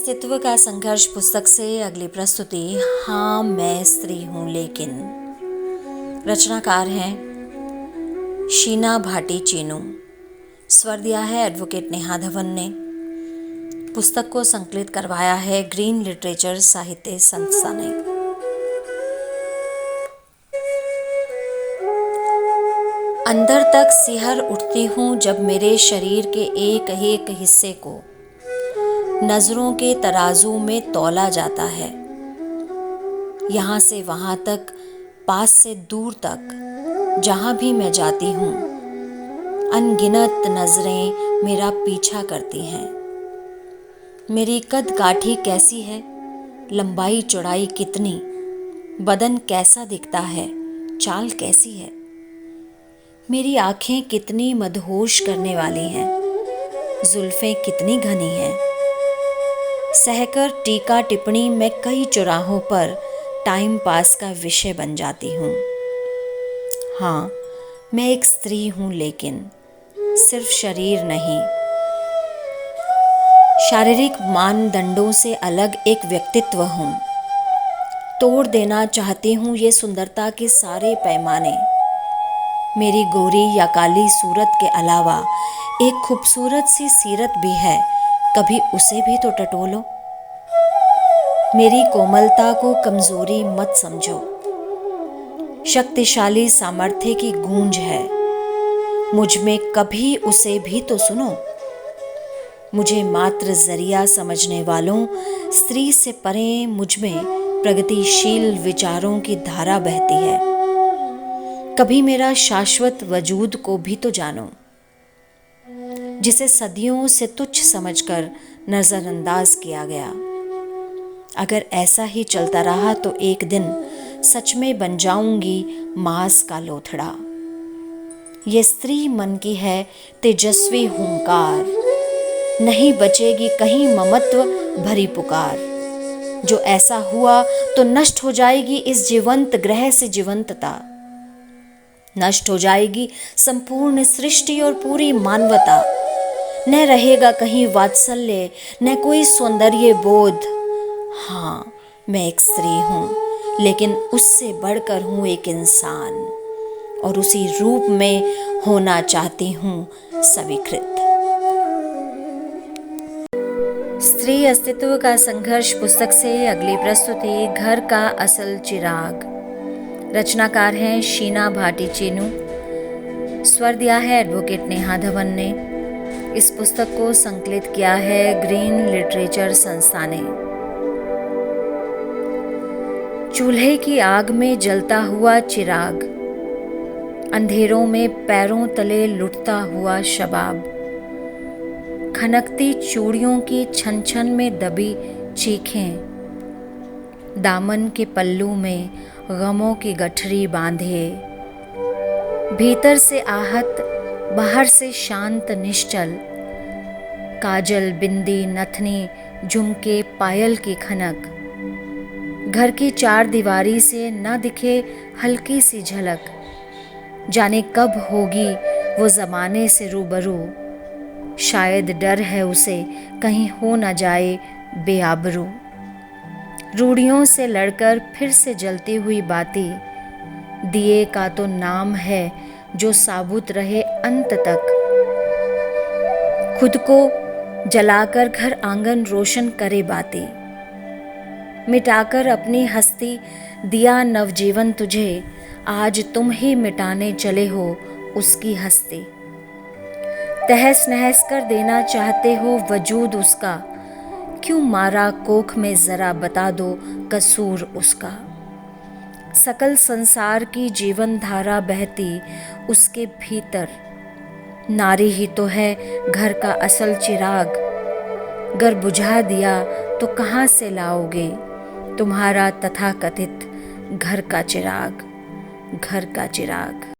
अस्तित्व का संघर्ष पुस्तक से अगली प्रस्तुति हाँ मैं स्त्री हूँ लेकिन। रचनाकार हैं शीना भाटी चीनू। स्वर दिया है एडवोकेट नेहा धवन ने। पुस्तक को संकलित करवाया है ग्रीन लिटरेचर साहित्य संस्था ने। अंदर तक सिहर उठती हूँ जब मेरे शरीर के एक एक हिस्से को नजरों के तराजू में तौला जाता है। यहाँ से वहाँ तक, पास से दूर तक, जहाँ भी मैं जाती हूँ अनगिनत नजरें मेरा पीछा करती हैं। मेरी कद काठी कैसी है, लंबाई चौड़ाई कितनी, बदन कैसा दिखता है, चाल कैसी है। मेरी आंखें कितनी मदहोश करने वाली हैं, जुल्फें कितनी घनी हैं। सहकर टीका टिप्पणी में कई चौराहों पर टाइम पास का विषय बन जाती हूँ। हाँ, मैं एक स्त्री हूँ लेकिन सिर्फ शरीर नहीं, शारीरिक मानदंडों से अलग एक व्यक्तित्व हूँ। तोड़ देना चाहती हूँ ये सुंदरता के सारे पैमाने। मेरी गोरी या काली सूरत के अलावा एक खूबसूरत सी सीरत भी है, कभी उसे भी तो टटोलो। मेरी कोमलता को कमजोरी मत समझो, शक्तिशाली सामर्थ्य की गूंज है। मुझ में कभी उसे भी तो सुनो। मुझे मात्र जरिया समझने वालों, स्त्री से परे मुझ में प्रगतिशील विचारों की धारा बहती है। कभी मेरा शाश्वत वजूद को भी तो जानो, जिसे सदियों से तुच्छ समझकर नजरअंदाज किया गया। अगर ऐसा ही चलता रहा तो एक दिन सच में बन जाऊंगी मांस का लोथड़ा। ये स्त्री मन की है तेजस्वी हुंकार, नहीं बचेगी कहीं ममत्व भरी पुकार। जो ऐसा हुआ तो नष्ट हो जाएगी इस जीवंत ग्रह से जीवंतता, नष्ट हो जाएगी संपूर्ण सृष्टि और पूरी मानवता। न रहेगा कहीं वात्सल्य, न कोई सौंदर्य बोध। हाँ, मैं एक स्त्री हूँ लेकिन उससे बढ़कर हूँ एक इंसान, और उसी रूप में होना चाहती हूँ स्वीकृत। स्त्री अस्तित्व का संघर्ष पुस्तक से अगली प्रस्तुति घर का असल चिराग। रचनाकार हैं शीना भाटी चीनू। स्वर दिया है एडवोकेट नेहा धवन ने। इस पुस्तक को संकलित किया है ग्रीन लिटरेचर संस्था ने। चूल्हे की आग में जलता हुआ चिराग, अंधेरों में पैरों तले लुटता हुआ शबाब, खनकती चूड़ियों की छन छन में दबी चीखें, दामन के पल्लू में गमों की गठरी बांधे, भीतर से आहत बाहर से शांत निश्चल, काजल बिंदी नथनी झुमके पायल की खनक, घर की चार दीवारी से न दिखे हल्की सी झलक। जाने कब होगी वो जमाने से रूबरू, शायद डर है उसे कहीं हो न जाए बेआबरू। रूढ़ियों से लड़कर फिर से जलती हुई बाती, दिए का तो नाम है जो साबुत रहे अंत तक। खुद को जलाकर घर आंगन रोशन करे बाती, मिटाकर अपनी हस्ती दिया नवजीवन तुझे। आज तुम ही मिटाने चले हो उसकी हस्ती। तहस नहस कर देना चाहते हो वजूद उसका, क्यों मारा कोख में जरा बता दो कसूर उसका। सकल संसार की जीवन धारा बहती उसके भीतर, नारी ही तो है घर का असल चिराग। गर बुझा दिया तो कहाँ से लाओगे तुम्हारा तथाकथित घर का चिराग, घर का चिराग।